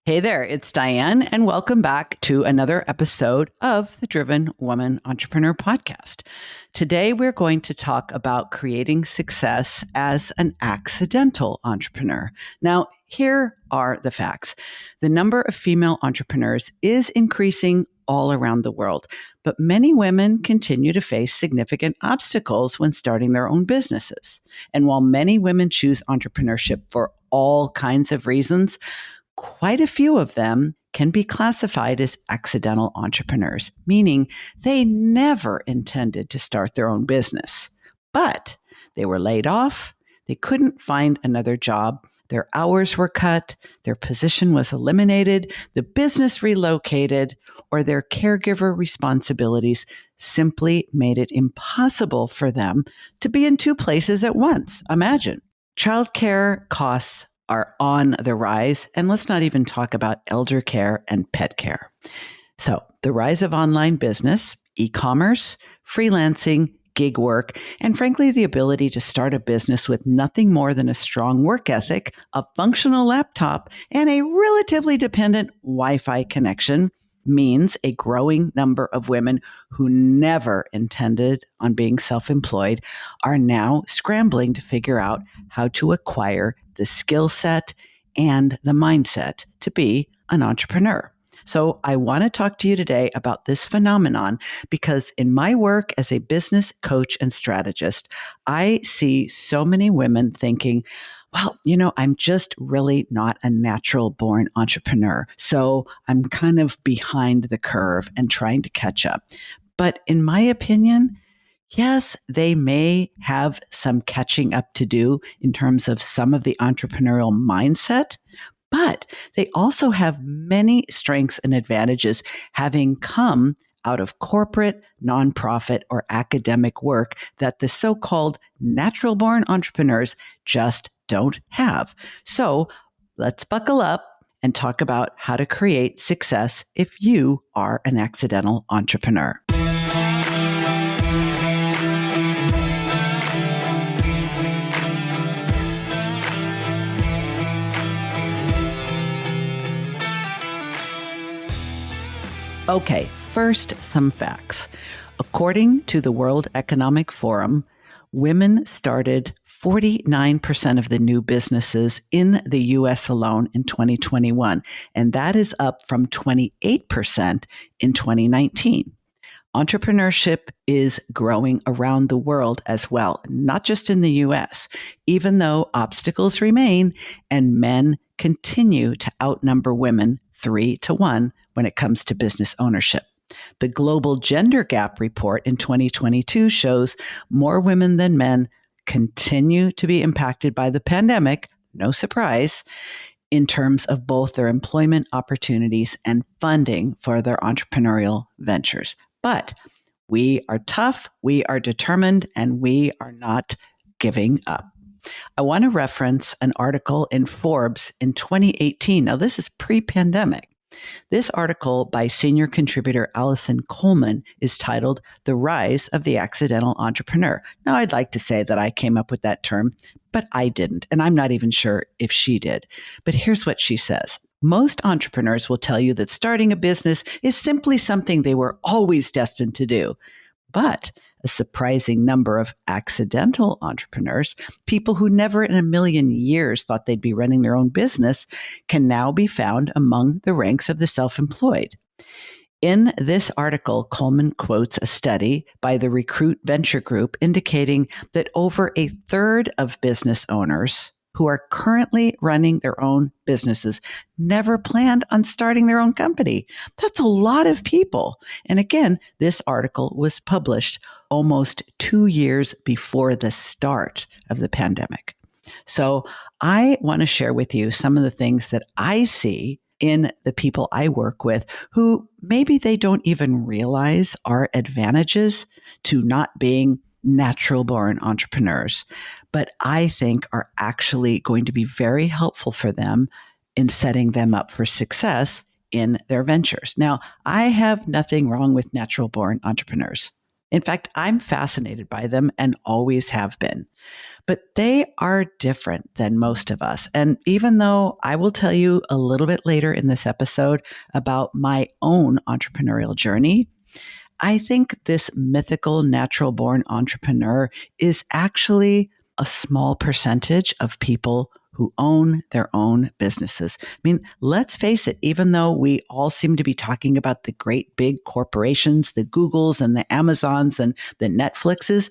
Hey there, it's Diane, and welcome back to another episode of the Driven Woman Entrepreneur Podcast. Today, we're going to talk about creating success as an accidental entrepreneur. Now, here are the facts. The number of female entrepreneurs is increasing all around the world, but many women continue to face significant obstacles when starting their own businesses. And while many women choose entrepreneurship for all kinds of reasons, quite a few of them can be classified as accidental entrepreneurs, meaning they never intended to start their own business. But they were laid off, they couldn't find another job, their hours were cut, their position was eliminated, the business relocated, or their caregiver responsibilities simply made it impossible for them to be in two places at once. Imagine. Childcare costs are on the rise. And let's not even talk about elder care and pet care. So the rise of online business, e-commerce, freelancing, gig work, and frankly, the ability to start a business with nothing more than a strong work ethic, a functional laptop, and a relatively dependent Wi-Fi connection means a growing number of women who never intended on being self-employed are now scrambling to figure out how to acquire the skill set and the mindset to be an entrepreneur. So I want to talk to you today about this phenomenon because in my work as a business coach and strategist, I see so many women thinking, well, I'm just really not a natural born entrepreneur. So I'm kind of behind the curve and trying to catch up. But in my opinion, yes, they may have some catching up to do in terms of some of the entrepreneurial mindset, but they also have many strengths and advantages having come out of corporate, nonprofit, or academic work that the so-called natural born entrepreneurs just don't have. So let's buckle up and talk about how to create success if you are an accidental entrepreneur. Okay, first, some facts. According to the World Economic Forum, women started 49% of the new businesses in the US alone in 2021, and that is up from 28% in 2019. Entrepreneurship is growing around the world as well, not just in the US, even though obstacles remain and men continue to outnumber women 3-1 when it comes to business ownership. The Global Gender Gap Report in 2022 shows more women than men continue to be impacted by the pandemic, no surprise, in terms of both their employment opportunities and funding for their entrepreneurial ventures. But we are tough, we are determined, and we are not giving up. I want to reference an article in Forbes in 2018. Now, this is pre-pandemic. This article by senior contributor Allison Coleman is titled The Rise of the Accidental Entrepreneur. Now, I'd like to say that I came up with that term, but I didn't, and I'm not even sure if she did. But here's what she says. Most entrepreneurs will tell you that starting a business is simply something they were always destined to do. But a surprising number of accidental entrepreneurs, people who never in a million years thought they'd be running their own business, can now be found among the ranks of the self-employed. In this article, Coleman quotes a study by the Recruit Venture Group indicating that over a third of business owners who are currently running their own businesses never planned on starting their own company. That's a lot of people. And again, this article was published almost 2 years before the start of the pandemic. So I want to share with you some of the things that I see in the people I work with who maybe they don't even realize are advantages to not being natural born entrepreneurs, but I think are actually going to be very helpful for them in setting them up for success in their ventures. Now, I have nothing wrong with natural born entrepreneurs. In fact, I'm fascinated by them and always have been. But they are different than most of us. And even though I will tell you a little bit later in this episode about my own entrepreneurial journey, I think this mythical natural born entrepreneur is actually a small percentage of people who own their own businesses. I mean, let's face it, even though we all seem to be talking about the great big corporations, the Googles and the Amazons and the Netflixes,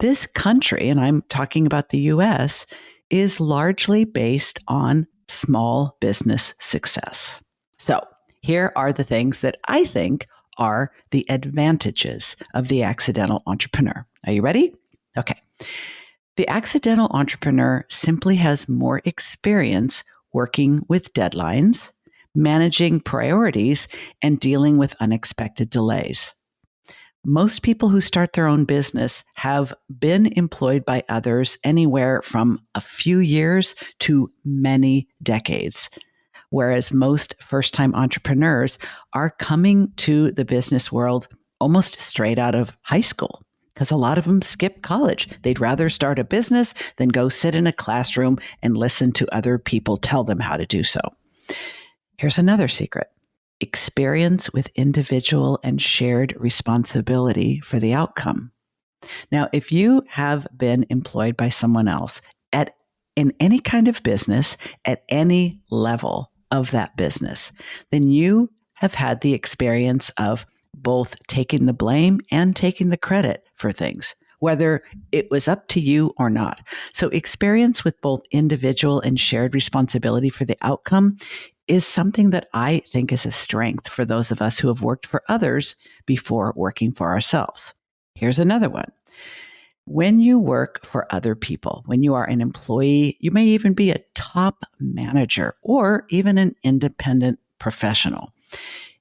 this country, and I'm talking about the US, is largely based on small business success. So here are the things that I think are the advantages of the accidental entrepreneur. Are you ready? Okay. The accidental entrepreneur simply has more experience working with deadlines, managing priorities, and dealing with unexpected delays. Most people who start their own business have been employed by others anywhere from a few years to many decades, whereas most first time entrepreneurs are coming to the business world almost straight out of high school because a lot of them skip college. They'd rather start a business than go sit in a classroom and listen to other people tell them how to do so. Here's another secret: experience with individual and shared responsibility for the outcome. Now, if you have been employed by someone else in any kind of business at any level of that business, then you have had the experience of both taking the blame and taking the credit for things, whether it was up to you or not. So experience with both individual and shared responsibility for the outcome is something that I think is a strength for those of us who have worked for others before working for ourselves. Here's another one. When you work for other people, when you are an employee, you may even be a top manager or even an independent professional.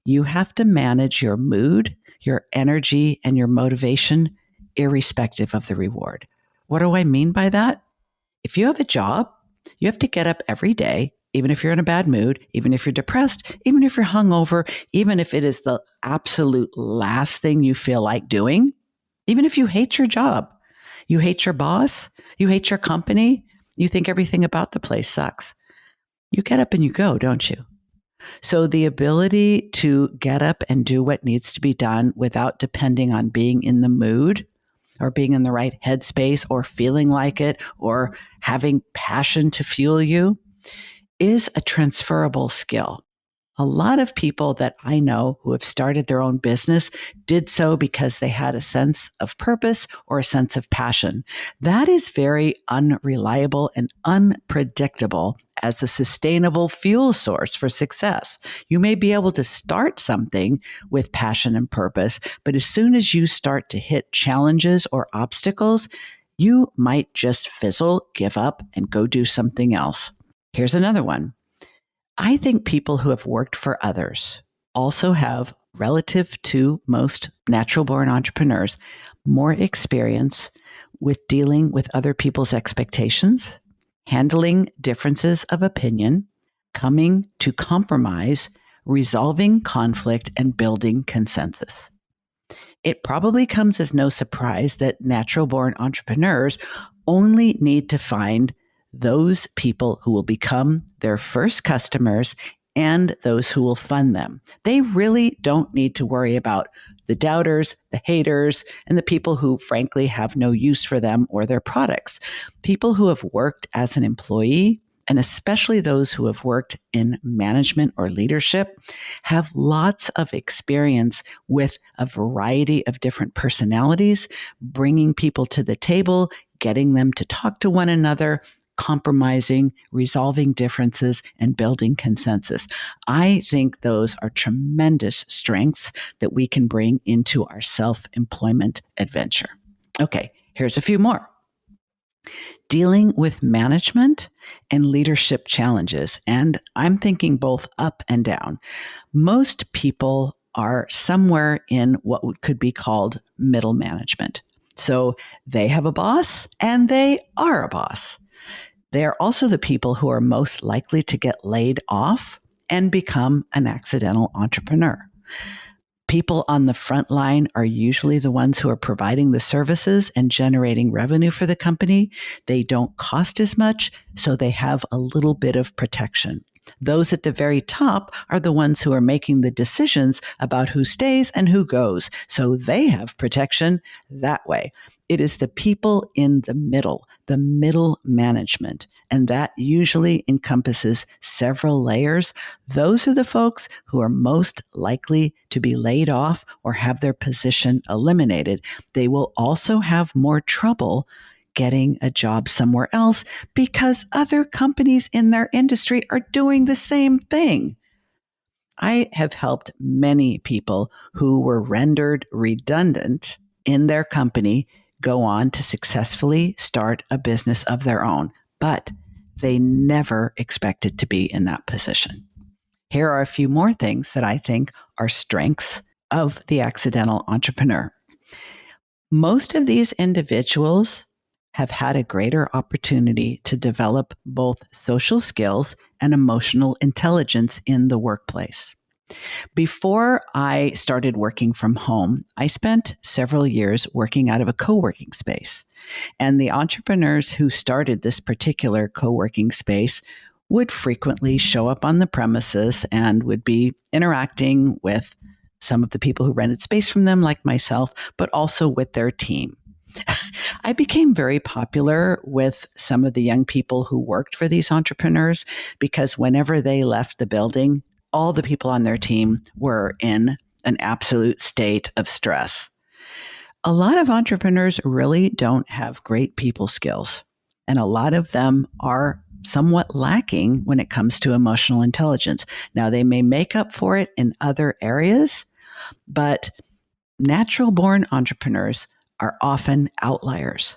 You have to manage your mood, your energy, and your motivation, irrespective of the reward. What do I mean by that? If you have a job, you have to get up every day, even if you're in a bad mood, even if you're depressed, even if you're hungover, even if it is the absolute last thing you feel like doing, even if you hate your job, you hate your boss, you hate your company, you think everything about the place sucks. You get up and you go, don't you? So the ability to get up and do what needs to be done without depending on being in the mood or being in the right headspace or feeling like it or having passion to fuel you is a transferable skill. A lot of people that I know who have started their own business did so because they had a sense of purpose or a sense of passion. That is very unreliable and unpredictable as a sustainable fuel source for success. You may be able to start something with passion and purpose, but as soon as you start to hit challenges or obstacles, you might just fizzle, give up, and go do something else. Here's another one. I think people who have worked for others also have, relative to most natural born entrepreneurs, more experience with dealing with other people's expectations, handling differences of opinion, coming to compromise, resolving conflict, and building consensus. It probably comes as no surprise that natural born entrepreneurs only need to find those people who will become their first customers and those who will fund them. They really don't need to worry about the doubters, the haters, and the people who frankly have no use for them or their products. People who have worked as an employee, and especially those who have worked in management or leadership, have lots of experience with a variety of different personalities, bringing people to the table, getting them to talk to one another, compromising, resolving differences, and building consensus. I think those are tremendous strengths that we can bring into our self-employment adventure. Okay, here's a few more. Dealing with management and leadership challenges. And I'm thinking both up and down. Most people are somewhere in what could be called middle management. So they have a boss and they are a boss. They are also the people who are most likely to get laid off and become an accidental entrepreneur. people on the front line are usually the ones who are providing the services and generating revenue for the company. They don't cost as much, so they have a little bit of protection. Those at the very top are the ones who are making the decisions about who stays and who goes, so they have protection that way. It is the people in the middle management, and that usually encompasses several layers. Those are the folks who are most likely to be laid off or have their position eliminated. They will also have more trouble getting a job somewhere else because other companies in their industry are doing the same thing. I have helped many people who were rendered redundant in their company go on to successfully start a business of their own, but they never expected to be in that position. Here are a few more things that I think are strengths of the accidental entrepreneur. Most of these individuals have had a greater opportunity to develop both social skills and emotional intelligence in the workplace. Before I started working from home, I spent several years working out of a co-working space. And the entrepreneurs who started this particular co-working space would frequently show up on the premises and would be interacting with some of the people who rented space from them, like myself, but also with their team. I became very popular with some of the young people who worked for these entrepreneurs because whenever they left the building, all the people on their team were in an absolute state of stress. A lot of entrepreneurs really don't have great people skills, and a lot of them are somewhat lacking when it comes to emotional intelligence. Now, they may make up for it in other areas, but natural born entrepreneurs are often outliers.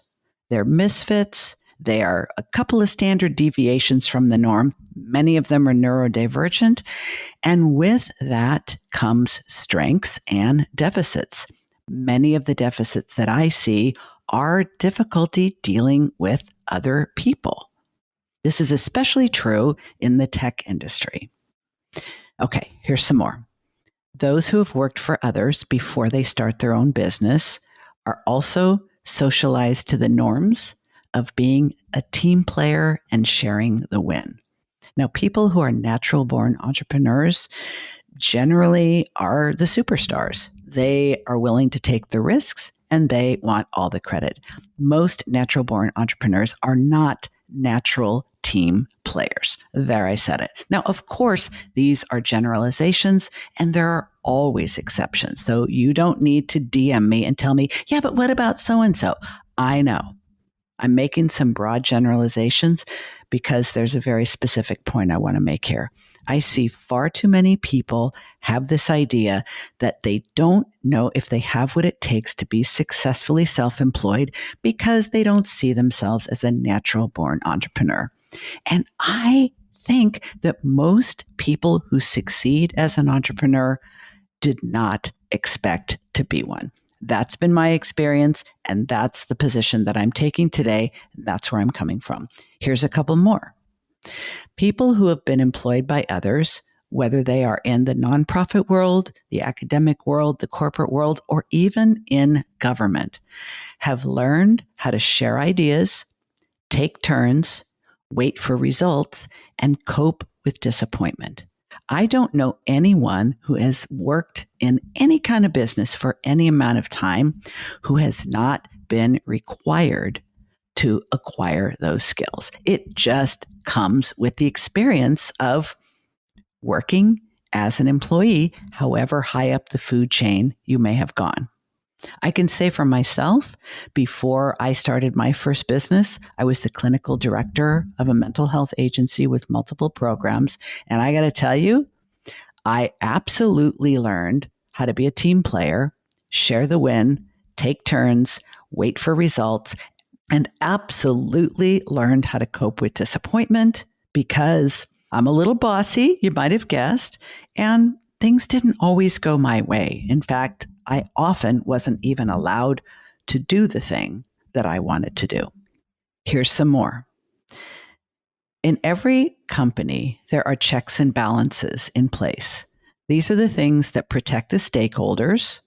They're misfits. They are a couple of standard deviations from the norm. Many of them are neurodivergent. And with that comes strengths and deficits. Many of the deficits that I see are difficulty dealing with other people. This is especially true in the tech industry. Okay, here's some more. Those who have worked for others before they start their own business are also socialized to the norms of being a team player and sharing the win. Now, people who are natural born entrepreneurs generally are the superstars. They are willing to take the risks and they want all the credit. Most natural born entrepreneurs are not natural team players. There, I said it. Now, of course, these are generalizations and there are always exceptions. So you don't need to DM me and tell me, yeah, but what about so and so? I know. I'm making some broad generalizations because there's a very specific point I want to make here. I see far too many people have this idea that they don't know if they have what it takes to be successfully self-employed because they don't see themselves as a natural born entrepreneur. And I think that most people who succeed as an entrepreneur did not expect to be one. That's been my experience, and that's the position that I'm taking today. And that's where I'm coming from. Here's a couple more. People who have been employed by others, whether they are in the nonprofit world, the academic world, the corporate world, or even in government, have learned how to share ideas, take turns, wait for results, and cope with disappointment. I don't know anyone who has worked in any kind of business for any amount of time who has not been required to acquire those skills. It just comes with the experience of working as an employee, however high up the food chain you may have gone. I can say for myself, before I started my first business, I was the clinical director of a mental health agency with multiple programs. And I got to tell you, I absolutely learned how to be a team player, share the win, take turns, wait for results, and absolutely learned how to cope with disappointment because I'm a little bossy, you might have guessed, and things didn't always go my way. In fact, I often wasn't even allowed to do the thing that I wanted to do. Here's some more. In every company, there are checks and balances in place. These are the things that protect the stakeholders.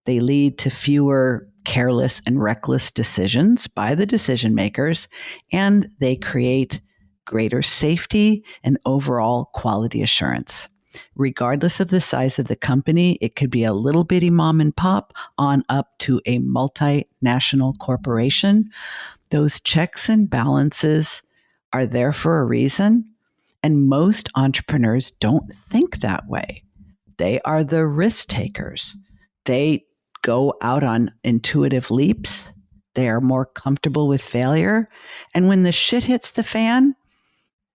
They lead to fewer careless and reckless decisions by the decision makers, and they create greater safety and overall quality assurance. Regardless of the size of the company, it could be a little bitty mom and pop on up to a multinational corporation. Those checks and balances are there for a reason, and most entrepreneurs don't think that way. They are the risk takers. They go out on intuitive leaps. They are more comfortable with failure. And when the shit hits the fan,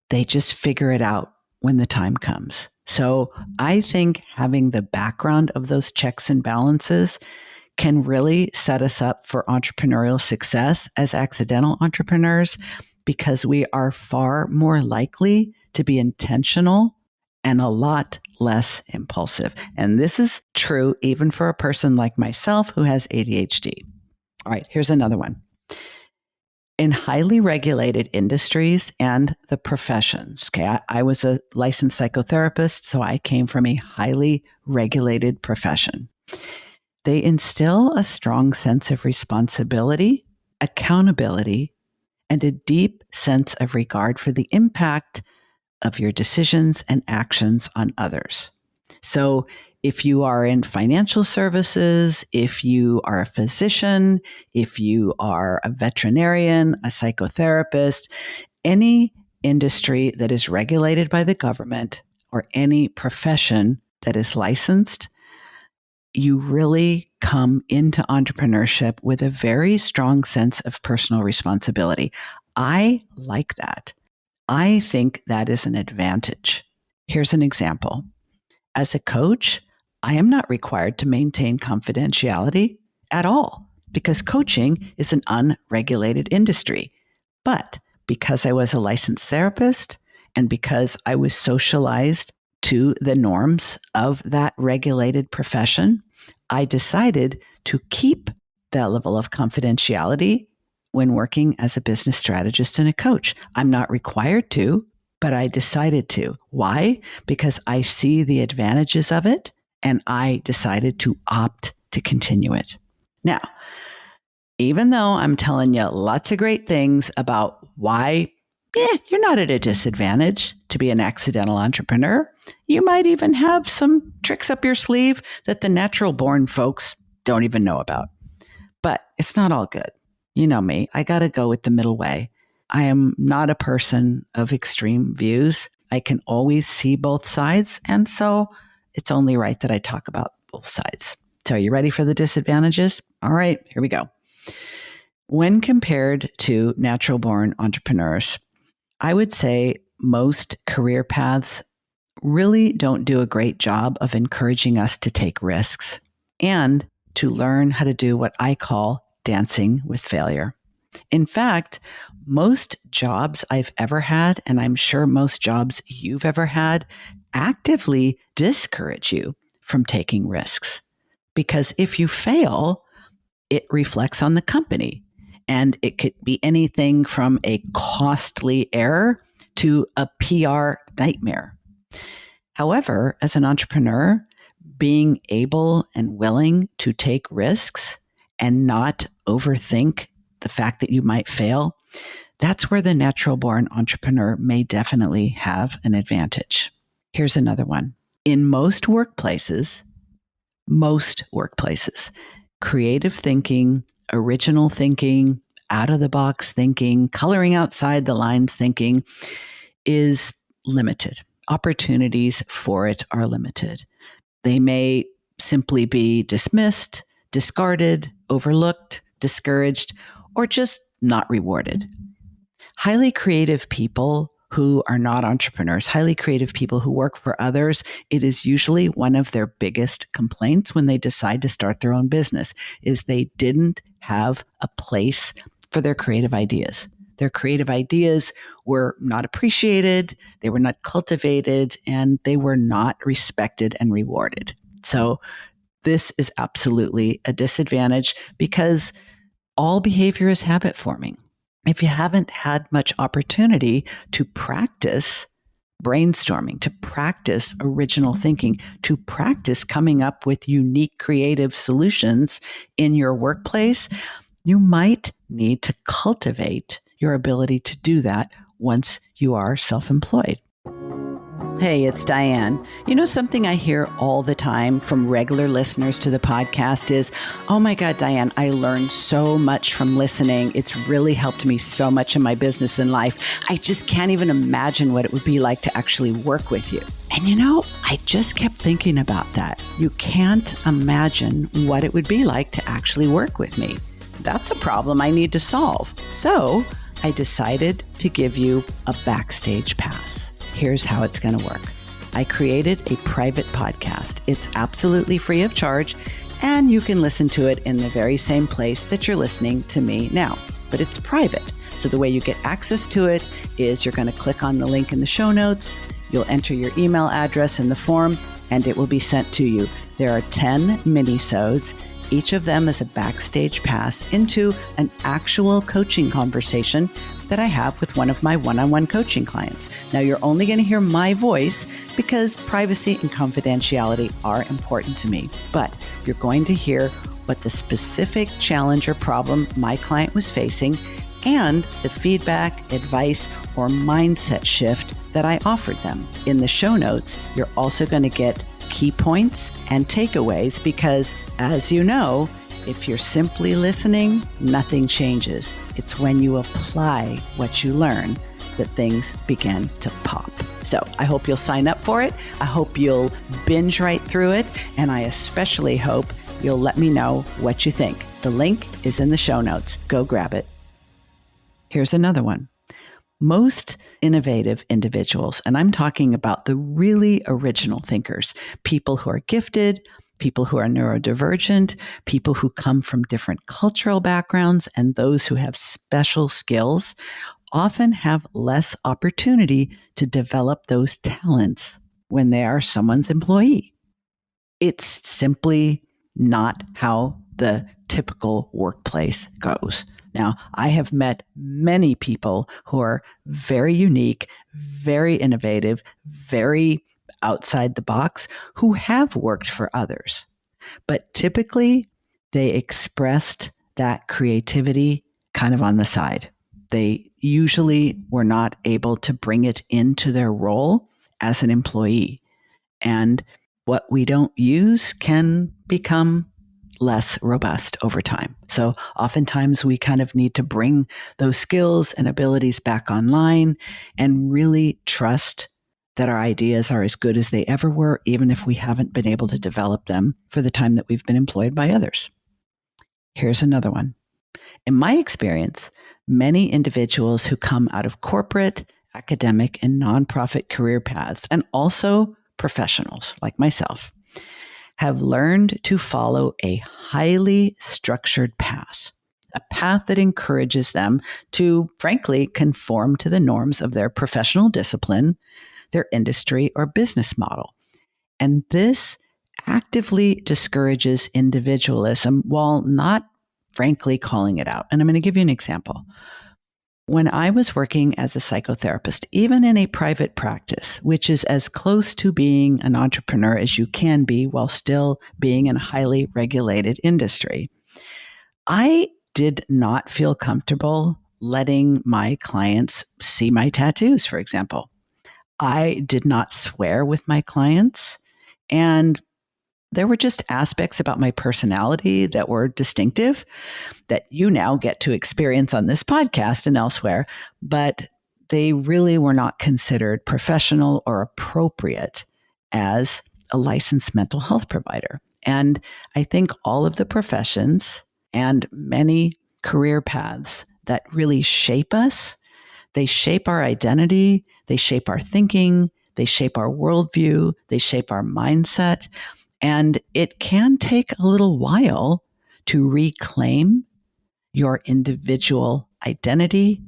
they just figure it out when the time comes. So I think having the background of those checks and balances can really set us up for entrepreneurial success as accidental entrepreneurs, because we are far more likely to be intentional and a lot less impulsive. And this is true even for a person like myself who has ADHD. All right, here's another one. In highly regulated industries and the professions, okay, I was a licensed psychotherapist, so I came from a highly regulated profession. They instill a strong sense of responsibility, accountability, and a deep sense of regard for the impact of your decisions and actions on others. So, if you are in financial services, if you are a physician, if you are a veterinarian, a psychotherapist, any industry that is regulated by the government or any profession that is licensed, you really come into entrepreneurship with a very strong sense of personal responsibility. I like that. I think that is an advantage. Here's an example. As a coach, I am not required to maintain confidentiality at all because coaching is an unregulated industry. But because I was a licensed therapist and because I was socialized to the norms of that regulated profession, I decided to keep that level of confidentiality when working as a business strategist and a coach. I'm not required to, but I decided to. Why? Because I see the advantages of it and I decided to opt to continue it. Now, even though I'm telling you lots of great things about why you're not at a disadvantage to be an accidental entrepreneur, you might even have some tricks up your sleeve that the natural born folks don't even know about. But it's not all good. You know me, I got to go with the middle way. I am not a person of extreme views. I can always see both sides. And so it's only right that I talk about both sides. So are you ready for the disadvantages? All right, here we go. When compared to natural born entrepreneurs, I would say most career paths really don't do a great job of encouraging us to take risks and to learn how to do what I call dancing with failure. In fact, most jobs I've ever had, and I'm sure most jobs you've ever had, actively discourage you from taking risks. Because if you fail, it reflects on the company. And it could be anything from a costly error to a PR nightmare. However, as an entrepreneur, being able and willing to take risks and not overthink the fact that you might fail, that's where the natural born entrepreneur may definitely have an advantage. Here's another one. In most workplaces, creative thinking, original thinking, out of the box thinking, coloring outside the lines thinking is limited. Opportunities for it are limited. They may simply be dismissed, discarded, overlooked, discouraged, or just not rewarded. Highly creative people who are not entrepreneurs, highly creative people who work for others, it is usually one of their biggest complaints when they decide to start their own business is they didn't have a place for their creative ideas. Their creative ideas were not appreciated, they were not cultivated, and they were not respected and rewarded. So this is absolutely a disadvantage because all behavior is habit forming. If you haven't had much opportunity to practice brainstorming, to practice original thinking, to practice coming up with unique creative solutions in your workplace, you might need to cultivate your ability to do that once you are self-employed. Hey, it's Diane. You know, something I hear all the time from regular listeners to the podcast is, oh my God, Diane, I learned so much from listening. It's really helped me so much in my business and life. I just can't even imagine what it would be like to actually work with you. And you know, I just kept thinking about that. You can't imagine what it would be like to actually work with me. That's a problem I need to solve. So I decided to give you a backstage pass. Here's how it's going to work. I created a private podcast. It's absolutely free of charge, and you can listen to it in the very same place that you're listening to me now, but it's private. So the way you get access to it is you're going to click on the link in the show notes. You'll enter your email address in the form, and it will be sent to you. There are 10 mini-sodes. Each of them is a backstage pass into an actual coaching conversation that I have with one of my one-on-one coaching clients. Now, you're only going to hear my voice because privacy and confidentiality are important to me, but you're going to hear what the specific challenge or problem my client was facing and the feedback, advice, or mindset shift that I offered them. In the show notes, you're also going to get key points and takeaways because, as you know, if you're simply listening, nothing changes. It's when you apply what you learn that things begin to pop. So I hope you'll sign up for it. I hope you'll binge right through it. And I especially hope you'll let me know what you think. The link is in the show notes. Go grab it. Here's another one. Most innovative individuals, and I'm talking about the really original thinkers, people who are gifted, people who are neurodivergent, people who come from different cultural backgrounds, and those who have special skills, often have less opportunity to develop those talents when they are someone's employee. It's simply not how the typical workplace goes. Now, I have met many people who are very unique, very innovative, very outside the box, who have worked for others. But typically, they expressed that creativity kind of on the side. They usually were not able to bring it into their role as an employee. And what we don't use can become less robust over time. So oftentimes we kind of need to bring those skills and abilities back online and really trust that our ideas are as good as they ever were, even if we haven't been able to develop them for the time that we've been employed by others. Here's another one. In my experience, many individuals who come out of corporate, academic, and nonprofit career paths, and also professionals like myself, have learned to follow a highly structured path, a path that encourages them to, frankly, conform to the norms of their professional discipline, their industry, or business model. And this actively discourages individualism while not, frankly, calling it out. And I'm going to give you an example. When I was working as a psychotherapist, even in a private practice, which is as close to being an entrepreneur as you can be while still being in a highly regulated industry, I did not feel comfortable letting my clients see my tattoos, for example. I did not swear with my clients, and there were just aspects about my personality that were distinctive that you now get to experience on this podcast and elsewhere, but they really were not considered professional or appropriate as a licensed mental health provider. And I think all of the professions and many career paths that really shape us, they shape our identity, they shape our thinking, they shape our worldview, they shape our mindset. And it can take a little while to reclaim your individual identity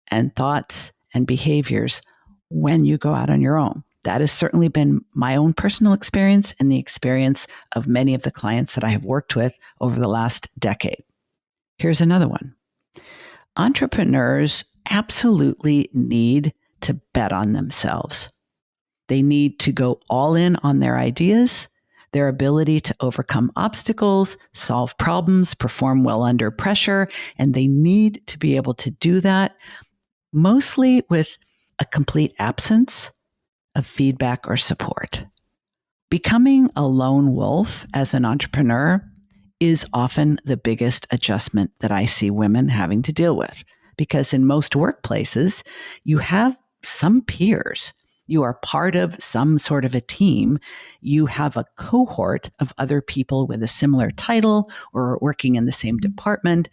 and thoughts and behaviors when you go out on your own. That has certainly been my own personal experience and the experience of many of the clients that I have worked with over the last decade. Here's another one. Entrepreneurs absolutely need to bet on themselves. They need to go all in on their ideas, their ability to overcome obstacles, solve problems, perform well under pressure, and they need to be able to do that mostly with a complete absence of feedback or support. Becoming a lone wolf as an entrepreneur is often the biggest adjustment that I see women having to deal with, because in most workplaces, you have some peers. You are part of some sort of a team. You have a cohort of other people with a similar title or working in the same department.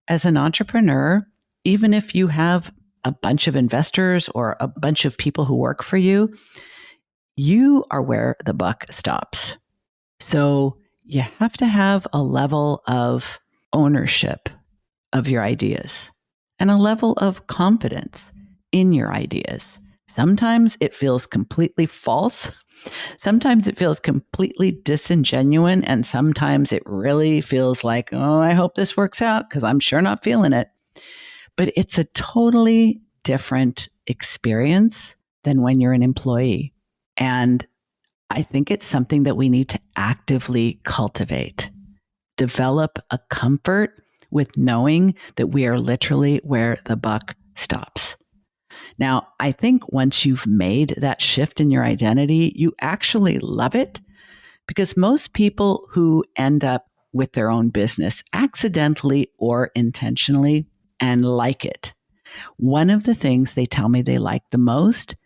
As an entrepreneur, even if you have a bunch of investors or a bunch of people who work for you, you are where the buck stops. So you have to have a level of ownership of your ideas and a level of confidence in your ideas. Sometimes it feels completely false. Sometimes it feels completely disingenuous. And sometimes it really feels like, oh, I hope this works out because I'm sure not feeling it. But it's a totally different experience than when you're an employee. And I think it's something that we need to actively cultivate, develop a comfort with knowing that we are literally where the buck stops. Now, I think once you've made that shift in your identity, you actually love it, because most people who end up with their own business accidentally or intentionally and like it, one of the things they tell me they like the most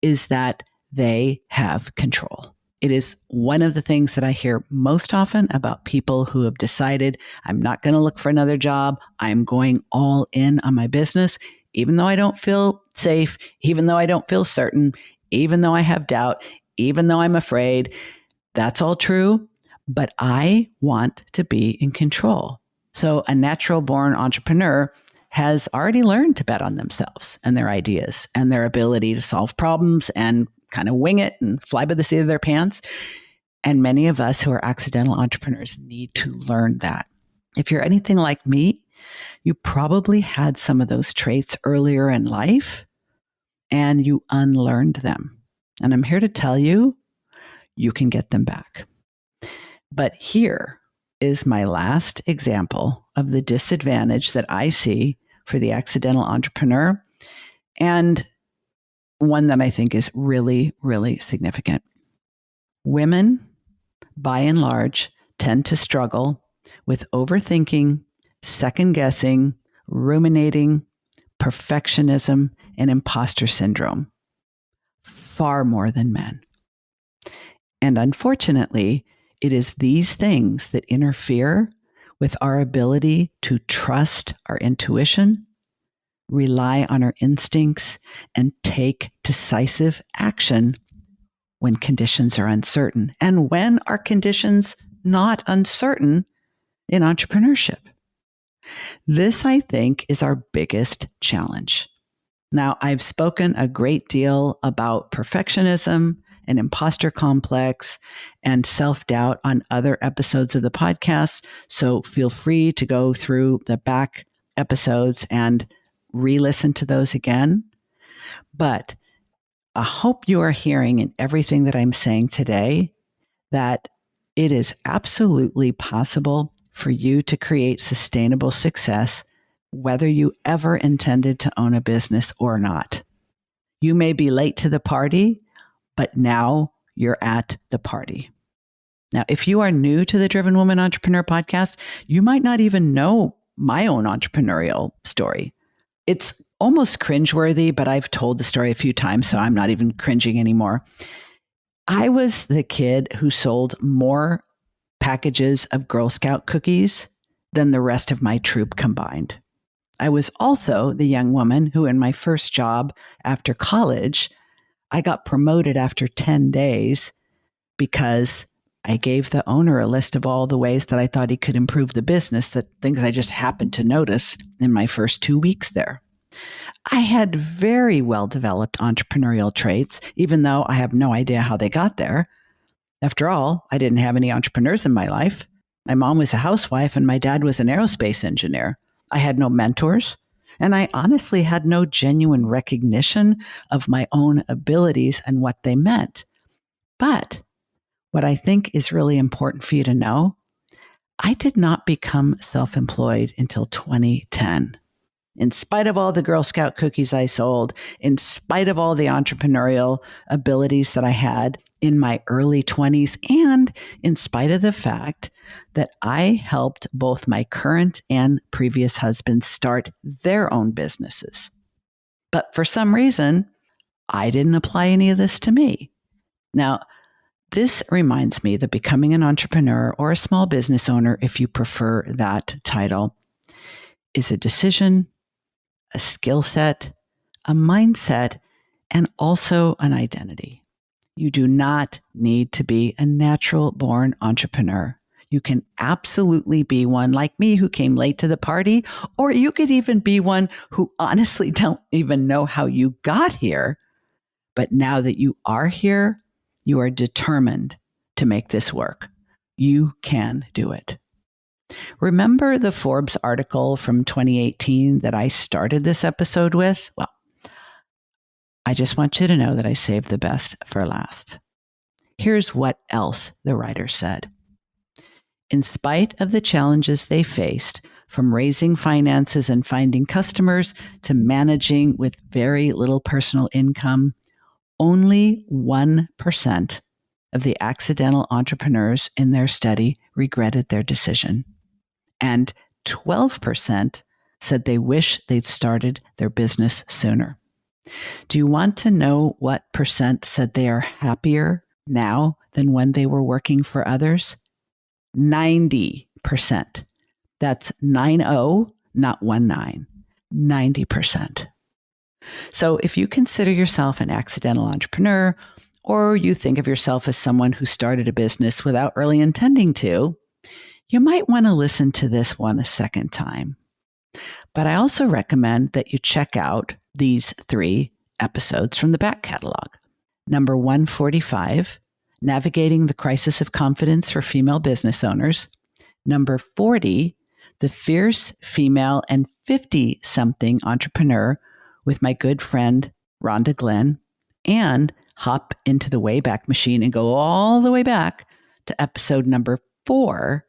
is that they have control. It is one of the things that I hear most often about people who have decided, I'm not going to look for another job. I'm going all in on my business, even though I don't feel safe, even though I don't feel certain, even though I have doubt, even though I'm afraid. That's all true, but I want to be in control. So a natural born entrepreneur has already learned to bet on themselves and their ideas and their ability to solve problems and kind of wing it and fly by the seat of their pants. And many of us who are accidental entrepreneurs need to learn that. If you're anything like me, you probably had some of those traits earlier in life and you unlearned them. And I'm here to tell you, you can get them back. But here is my last example of the disadvantage that I see for the accidental entrepreneur, and one that I think is really, really significant. Women, by and large, tend to struggle with overthinking, second guessing, ruminating, perfectionism, and imposter syndrome far more than men. And unfortunately, it is these things that interfere with our ability to trust our intuition, rely on our instincts, and take decisive action when conditions are uncertain. And when are conditions not uncertain in entrepreneurship? This, I think, is our biggest challenge. Now, I've spoken a great deal about perfectionism and imposter complex and self-doubt on other episodes of the podcast. So feel free to go through the back episodes and re-listen to those again. But I hope you are hearing in everything that I'm saying today that it is absolutely possible for you to create sustainable success, whether you ever intended to own a business or not. You may be late to the party, but now you're at the party. Now, if you are new to the Driven Woman Entrepreneur podcast, you might not even know my own entrepreneurial story. It's almost cringeworthy, but I've told the story a few times, so I'm not even cringing anymore. I was the kid who sold more packages of Girl Scout cookies than the rest of my troop combined. I was also the young woman who, in my first job after college, I got promoted after 10 days because I gave the owner a list of all the ways that I thought he could improve the business, that things I just happened to notice in my first 2 weeks there. I had very well developed entrepreneurial traits, even though I have no idea how they got there. After all, I didn't have any entrepreneurs in my life. My mom was a housewife and my dad was an aerospace engineer. I had no mentors. And I honestly had no genuine recognition of my own abilities and what they meant. But what I think is really important for you to know, I did not become self-employed until 2010. In spite of all the Girl Scout cookies I sold, in spite of all the entrepreneurial abilities that I had in my early 20s, and in spite of the fact that I helped both my current and previous husbands start their own businesses. But for some reason, I didn't apply any of this to me. Now, this reminds me that becoming an entrepreneur or a small business owner, if you prefer that title, is a decision, a skill set, a mindset, and also an identity. You do not need to be a natural born entrepreneur. You can absolutely be one like me who came late to the party, or you could even be one who honestly don't even know how you got here. But now that you are here, you are determined to make this work. You can do it. Remember the Forbes article from 2018 that I started this episode with? Well, I just want you to know that I saved the best for last. Here's what else the writer said. In spite of the challenges they faced, from raising finances and finding customers to managing with very little personal income, only 1% of the accidental entrepreneurs in their study regretted their decision. And 12% said they wish they'd started their business sooner. Do you want to know what percent said they are happier now than when they were working for others? 90%. That's 90, not 19. 90%. So if you consider yourself an accidental entrepreneur, or you think of yourself as someone who started a business without really intending to, you might want to listen to this one a second time. But I also recommend that you check out these 3 episodes from the back catalog. Number 145, Navigating the Crisis of Confidence for Female Business Owners. Number 40, The Fierce Female and 50-something Entrepreneur with my good friend, Rhonda Glenn. And hop into the Wayback Machine and go all the way back to episode number 4.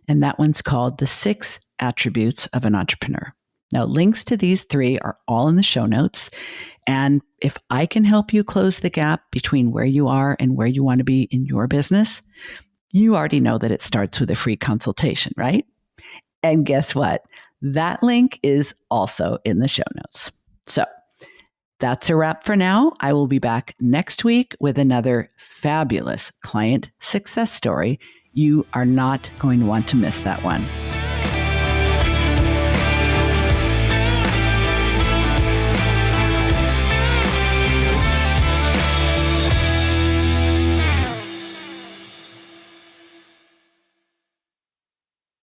And that one's called The 6 Attributes of an Entrepreneur. Now, links to these 3 are all in the show notes. And if I can help you close the gap between where you are and where you want to be in your business, you already know that it starts with a free consultation, right? And guess what? That link is also in the show notes. So that's a wrap for now. I will be back next week with another fabulous client success story. You are not going to want to miss that one.